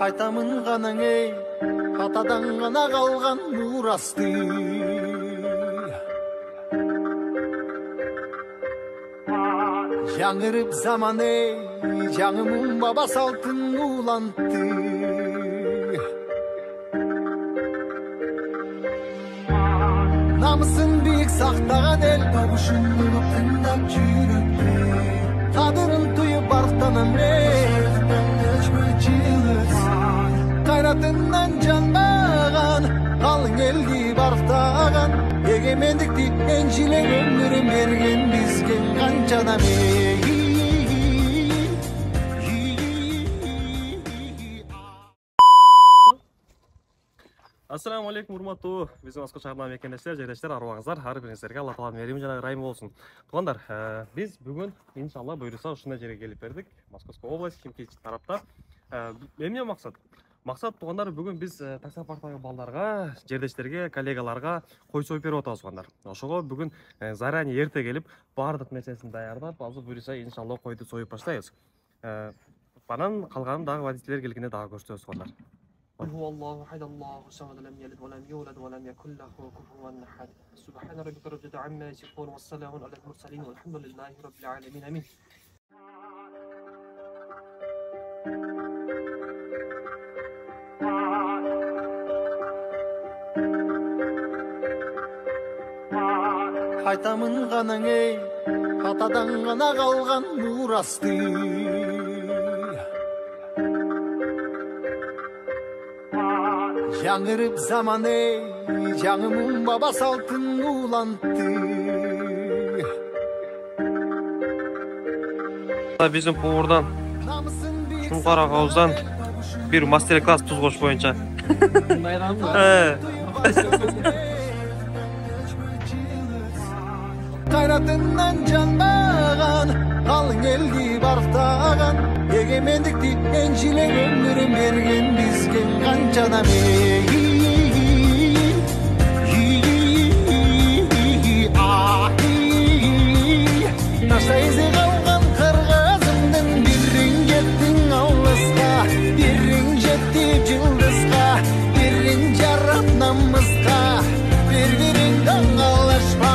Айтамын ғанаң ей, атадан ғана қалған мурасты. Жаңырып заман ей, жаңымын баба салтын улантты. Намысын биік сақтаған ел, табышын бұлып тыңдап жүректе. Қадырын тұйып барықтанам ей, қайратынан жанбаған, қалың елді барықтаған. Егемендікті еншілер өмірін берген бізген қаншадам ей. Ассаламу алейкум, урматтуу биздин аскы чагырман мекендештер, жайдаштар, арыбаңыздар, ар бириңиздерге Алла Тааланын мерими жана ырайымы болсун. Туугандар, биз бүгүн иншалла буйруса ушундай жерге келип бердик. Московская область, Химкент тарапта. Эмне максат? Максат туугандар, бүгүн биз таксопарктагы балдарга, жердештерге, коллегаларга кой союп берип атабыз туугандар. Ошого бүгүн заранее эрте келип, баардык нерсесин даярдап, азыр буйруса иншалла койду союп баштайбыз. Анан калганын дагы водительдер келгенде дагы көрсөтөбүз туугандар. هو الله أحد الله الصمد لم يلد ولم يولد ولم يكن له كفوا أحد سبحان ربك رب العزة عما يصفون والسلام على المرسلين والحمد لله رب العالمين آمين. Айтамын ғанаң ей, атадан ғана қалған мурасты. Жаңырып заман ей, жаңымын баба салтын улантты. Биздин повардан, Шуңкар агабыздан бир мастер-класс туз кош боюнча. Қайратынан жанбаған, қалың елді барықтаған. Егемендікті еншілер өмірін берген бізген қаншадам ей. Ташта ізі қалған қырғызымдың бірін кеттің ауылысқа, бірін жетті жылдызға, бірін жарап намысқа, бір-біріңді аңғалашпа.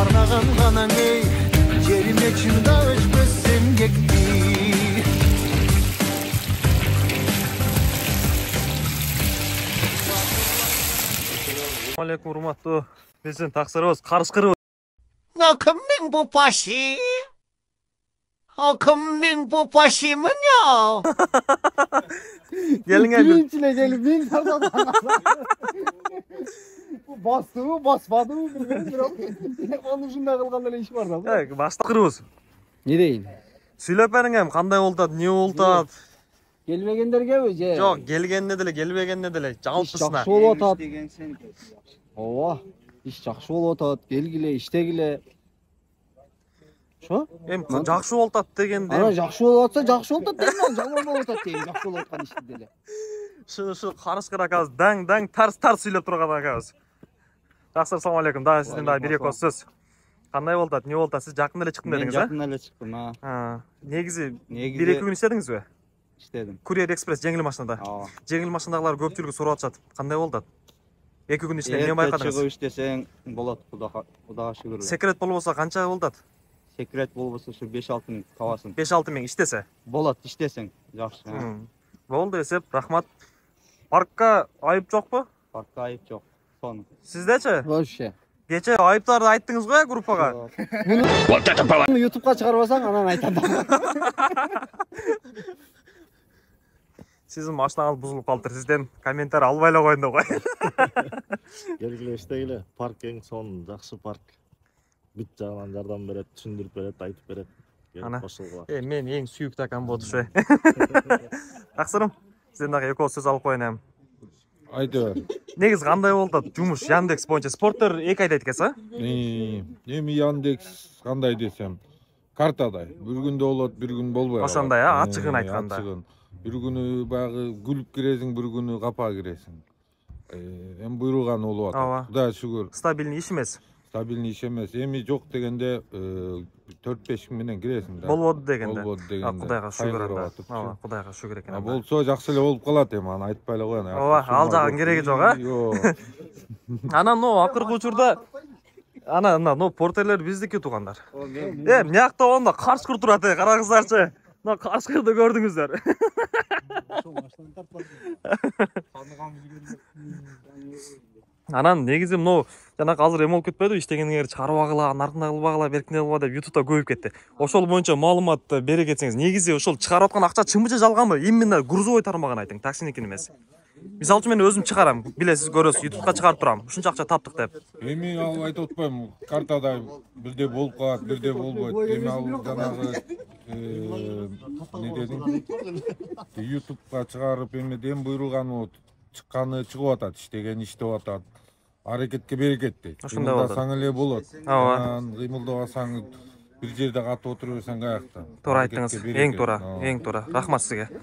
Арнаған ғанаң ей, жеріме чында өшпесем кекті. Алейкум, урматтуу биздин таксырыбыз карышкырыбыз. Кімнің бұл паши? Кімнің бұл пашимын я? Келиңер. Биринчиле келип мен бастыбы, баспадыбы билбейм, бирок телефон ушундай кылган эле иш бар да. Баштакырыбыз. Не дейин? Сүйлөп бериңем, кандай болтат, эмне болтат? Келбегендергеби же? Жок, келгенде деле, жалпысына. Жакшы болуп атат. Ооба, иш жакшы болуп атат, келгиле, иштегиле. Шо? Жакшы болтат дегенде. Ана жакшы болуп атса, жакшы болуп атат дейм, жаман болуп атат дейм, жакшы болуп аткан ишти деле. Шу карышкыр акабыз даң тарс сүйлөп турган акабыз. Жакшы, ассаламу алейкум. Дагы сизден дагы бир эки сөз. Кандай болтат, эмне болтат? Сиз жакында эле чыктым дедиңиз, а? Жакында эле чыктым, Негизи бир эки күн иштедиңизби? İşledim. Courier Express жеңил машинада. Жеңил машинадагылар көпчүлүгү сурап атышат. Кандай болду? 2 күн ичинде эмне байкадыңыз? Чыгып иштесең болот, Кудага шүгүр. Секрет болбосо канча болду? Секрет болбосо ушу 5-6 миң табасың. 5-6 миң иштесе? Болот, иштесең. Жакшы. Болду эсеп, рахмат. Паркка айып жокпу? Паркка айып жок. Сон. Сиздечи? Вообще. Кече айыптарды айттыңыз го группага? Муну YouTubeга чыгарбасаң анан айтам. Сиздин машинаңыз бузулуп калыптыр. Сизден комментарий албай эле коеюн деп кой. Келгиле иштегиле. Парк эң сонун, жакшы парк. Бүт жагынан жардам берет, түшүндүрүп берет, айтып берет. Кошулгула. Мен эң сүйүктүү акам болду ушу. Таксырым, сизден дагы экөө сөз алып коеюн эми. Айтып. Негиз кандай болду? Жумуш Яндекс боюнча спорттор 2 айда эткенсиз, а? Эми Яндекс кандай десем, картадай. Бир күндө болот, бир күн болбой. Ошондой, а? Ачыгын айтканда. Бир күнү багы күлүп киресиң, бир күнү капа киресиң. Эми буйруган болуп атат. Кудайга шүгүр. Стабилдүү иш эмес. Стабилдүү иш эмес. Эми жок дегенде 4-5 күн менен киресиң да. Болбоду дегенде. Болбоду дегенде. Кудайга шүгүр анда. Кайгырып Ооба, Кудайга шүгүр экен. Болсо жакшы эле болуп калат эми, аны айтпай эле коеюн. Ооба, ал жагын кереги жок, а? Жок. Анан акыркы учурда ана портерлер биздики туугандар. Мыякта онда карышкыр турат, караңыздарчы. Мына карышкырды көрдүңүздөр. Анан негизи жанагы азыр эме болуп кетпедиби, иштегениңер чыгарбагыла, наркында кылбагыла, беркинде кылбагыла деп YouTube'да көбөйүп кетти. Ошол боюнча маалымат бере кетсеңиз, негизи ошол чыгарып аткан акча чынбы же жалганбы? Именно грузовой тармагын айтың, таксиникин эмес. Мисалы үчүн мен өзүм чыгарам, билесиз, көрөсүз, YouTube'га чыгарып турам. Ушунча акча таптык деп. Эми ал айтып атпайм, картада бирде болуп калат, бирде болбойт. Эми ал жанагы не дедиң? YouTube'га чыгарып эмеден буйрулган чыкканы чыгып атат, иштеген иштеп атат. Аракетке берекет дейт. Ошондой болот. Кыймылдасаң эле болот. Ооба. Анан кыймылдабасаң бир жерде катып отура берсең каякта. Туура айттыңыз. Эң туура, эң туура. Рахмат сизге.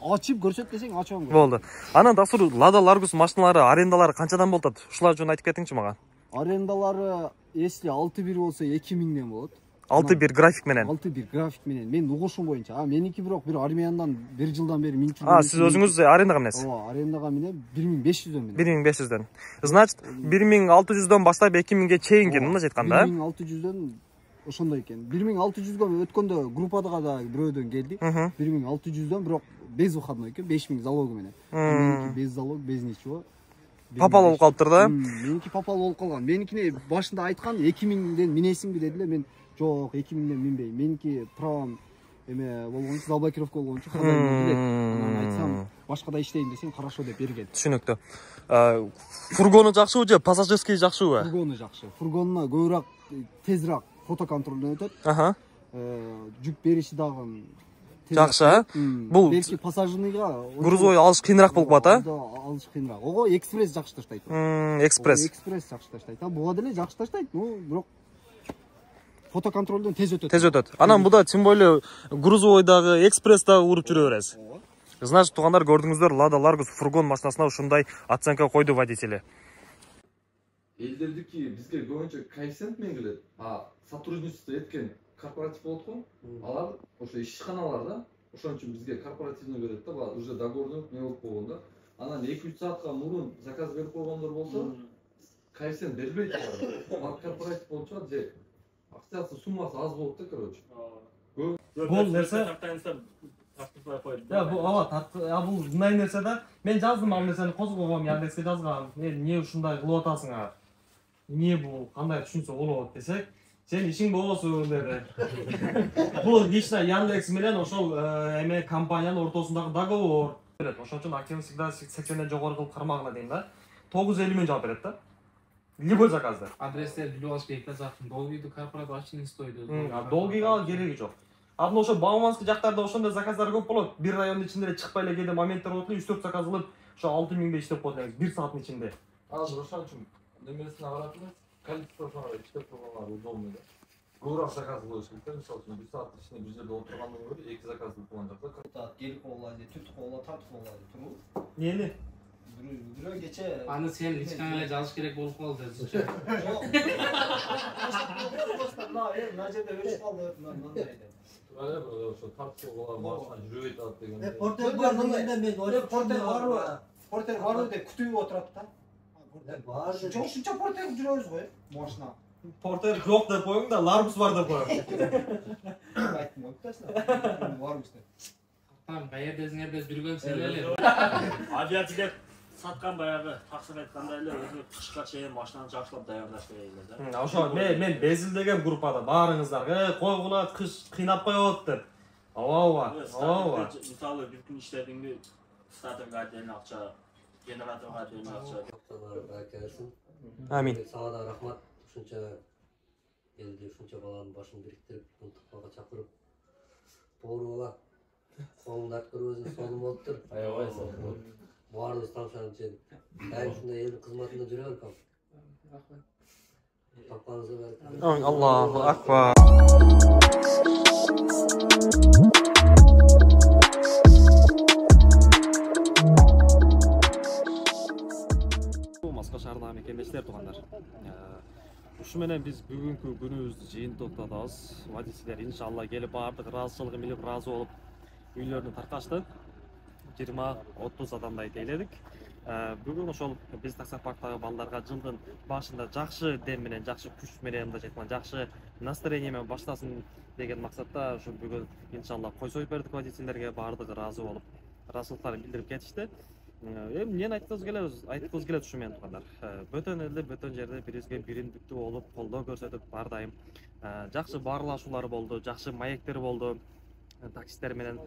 Ачып көрсөт десең ачам. Болду. Анан Дасур, Lada Largus машиналары арендалары канчадан болот? Ушулар жөнүндө айтып кетиңчи мага. Арендалары если 6.1 болсо 2000ден болот. 6.1 график менен. 6.1 график менен. Мен угушум боюнча. Меники бирок бир армияндан 1 жылдан бери минчи. Сиз өзүңүз арендага минесиз? Ооба, арендага менен 1500дөн менен. 1500дөн. Значит, 1600дөн баштап 2000ге чейинки, мындайча айтканда. 1600дөн ошондой экен. 1600гө өткөндө группадага да бирөөдөн келди. 1600дөн бирок без выходной экен, 5000 залогу менен. Меники без залог, без ничего. Папал болуп калыптыр да? Меники папал болуп калган. Меникине башында айткан 2000ден минесиңби дедилер. Мен жок, 2000ден минбейм. Меники правам эме болгончу, заблокировка болгончу хозяин билет. Анан айтсам, башкада иштейм десең, хорошо деп берген. Түшүнүктүү. Фургону жакшыбы же пассажирский жакшыбы? Фургону жакшы. Фургонуна көбүрөөк тезирээк фото контролдон өтөт. Жүк бериши дагы жакшы, а? Бул белки пассажирныйга грузовой алыш кыйыныраак болуп калат, а? Алыш кыйыныраак. Ого экспресс жакшы таштайт. Экспресс. Экспресс жакшы таштайт. Буга деле жакшы таштайт. Бирок фото контролдон тез өтөт. Тез өтөт. Анан буда тем более грузовойдагы экспресстагы уруп жүрө бересиз. Значит, туугандар, көрдүңүздөр, Lada Largus фургон машинасына ушундай оценка койду водители. Элдердики бизге көбүнчө коэффициент менен келет. Сотрудничество эткен корпоратив болот го. Алар ошо ишканалар да. Ошон үчүн бизге корпоративный берет да, уже договордун не болуп болгондо. Анан 2-3 саатка мурун заказ берип койгондор болсо, коэффициент бербейт. Корпоратив болуп чыгат же акчасы суммасы аз болот да, короче. Бул нерсе бул мындай нерсе да. Мен жаздым ал нерсени, козгогом, Яндекске жазгам. Эмне ушундай кылып атасыңар? Эмне бул, кандай түшүнсө болот десек, сен ишиң болосуң деди. Бул лично Яндекс менен ошол эме компаниянын ортосундагы договор. Ошон үчүн активный всегда 80ден жогору кылып кармагыла дейм да. 950 миң жооп берет да. Любой заказды. Адресте билип алыш керек да, затын долгийди корпорат ашчын стойду. Долгийга кереги жок. Ошо Бауманский жактарда ошондой заказдар көп болот. Бир райондун ичинде эле чыкпай эле кээде моменттер болот эле, 3-4 заказ кылып, ошо 6000 иштеп коет эле 1 сааттын ичинде. Азыр ошон үчүн немесине карап эле, количествосуна иштеп койгонго удобный да. Көбүрөөк заказ кылыш керек да, мисалы үчүн 1 сааттын ичинде бир жерде отургандан көрө 2 заказ кылып койгон жакта. Келип калган, түтүп калган, тартып калган туруу. Нени? Бирөө кече Аны сен ичканга жазыш керек болуп калды. Мына жерде өчүп калды, мындай. Ошо тартып койгон машина жүрөбөй атат деген. Портер бар дегенде мен ойлоп портер барбы? Портер барбы деп күтүп отурат да. Бар. Ушунча портер жүрөбүз го, машина. Портер жок деп коюң да, Largus бар деп коюң. Айттым го тасла. Барбыз деп. Там каердесиңерде жүргөн сен эле. Авиатилер саткан баягы таксыр айткандай эле өзү кышка чейин машинаны жакшылап даярдаш керек эле да. Ошо мен безилдеген группада барыңыздар, койгула кыш кыйнап коет деп. Ооба. Мисалы бир күн иштедиңби, статорга отдельно акча, генераторго отдельно акча. Амин. Сага да рахмат. Ушунча элди, ушунча баланын башын бириктирип, ынтыкмага чакырып. Боору бала. Колуңду ат көрбөсүң, сонун болуптур. Аябай. Баарыбыз тамшанчы. Дайым ушундай элдин кызматында жүрө беркем. Рахмат. Тапканыңызга баракат. Аллаху акбар. Москва шаарына мекендештер туугандар. Ушу менен биз бүгүнкү күнүбүздү жыйынтыктап атабыз. Водительдер иншалла келип баардык ыраазычылыгын билип ыраазы болуп үйлөрүнө таркашты. 20-30 адамдай тейледик. Бүгүн ошол биз таксопарктагы балдарга жылдын башында жакшы дем менен, жакшы күч менен, мындайча айтканда жакшы настроение менен баштасын деген максатта ушу бүгүн иншалла кой союп бердик водительдерге, баардыгы ыраазы болуп, ыраазычылыктарын билдирип кетишти. Эми эмнени айткыбыз келет ушу менен туугандар. Бөтөн элде, бөтөн жерде бирибизге бириндиктүү болуп, колдоо көрсөтүп, ар дайым жакшы баарлашуулар болду, жакшы маектер болду. Таксисттер менен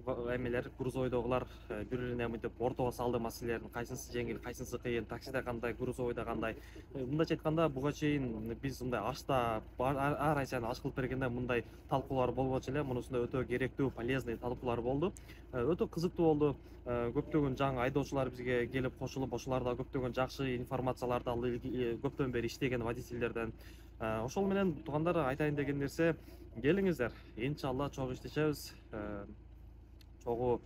эмелер, грузовойдогулар бири-бирине мынтип ортого салды маселелерин, кайсынысы жеңил, кайсынысы кыйын, таксиде кандай, грузовойдо кандай. Мындайча айтканда, буга чейин биз мындай ашта ар ай сайын аш кылып бергенде мындай талкуулар болбочу эле. Мунусунда өтө керектүү, полезный талкуулар болду. Өтө кызыктуу болду. Көптөгөн жаңы айдоочулар бизге келип кошулуп, ошолар да көптөгөн жакшы информацияларды алып, көптөн бери иштеген водительдерден. Ошол менен туугандар, айтайын деген нерсе, келиңиздер, иншалла чогуу иштешебиз. Чогуу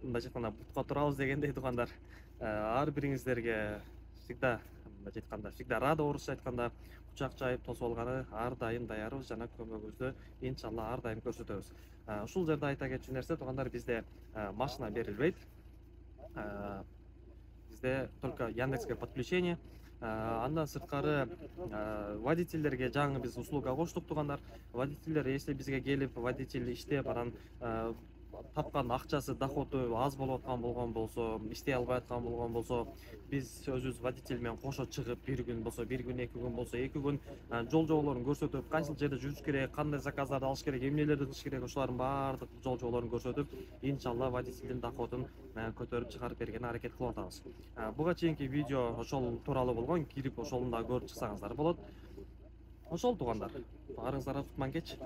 мындайча айтканда бутка турабыз дегендей туугандар. Ар бириңиздерге всегда, мындайча айтканда, всегда рада, орусча айтканда, кучак жайып тосуп алганы ар дайым даярбыз жана көмөгүбүздү иншалла ар дайым көрсөтөбүз. Ушул жерде айта кетчү нерсе туугандар, бизде машина берилбейт. Бизде только Яндекске подключение. Андан сырткары водительдерге жаңы биз услуга коштук туугандар. Водительдер если бизге келип, водитель иштеп, анан тапкан акчасы, доходу аз болуп аткан болгон болсо, иштей албай аткан болгон болсо, биз өзүбүз водитель менен кошо чыгып, бир күн болсо бир күн, 2 күн болсо 2 күн жол жоболорун көрсөтүп, кайсыл жерде жүрүш керек, кандай заказдарды алыш керек, эмнелерди кылыш керек, ошолордун баардык жол жоболорун көрсөтүп, иншалла водительдин доходун көтөрүп чыгарып бергенге аракет кылып атабыз. Буга чейинки видео ошол тууралуу болгон, кирип ошолун да көрүп чыксаңыздар болот. Ошол туугандар, баарыңыздарга кутман кеч.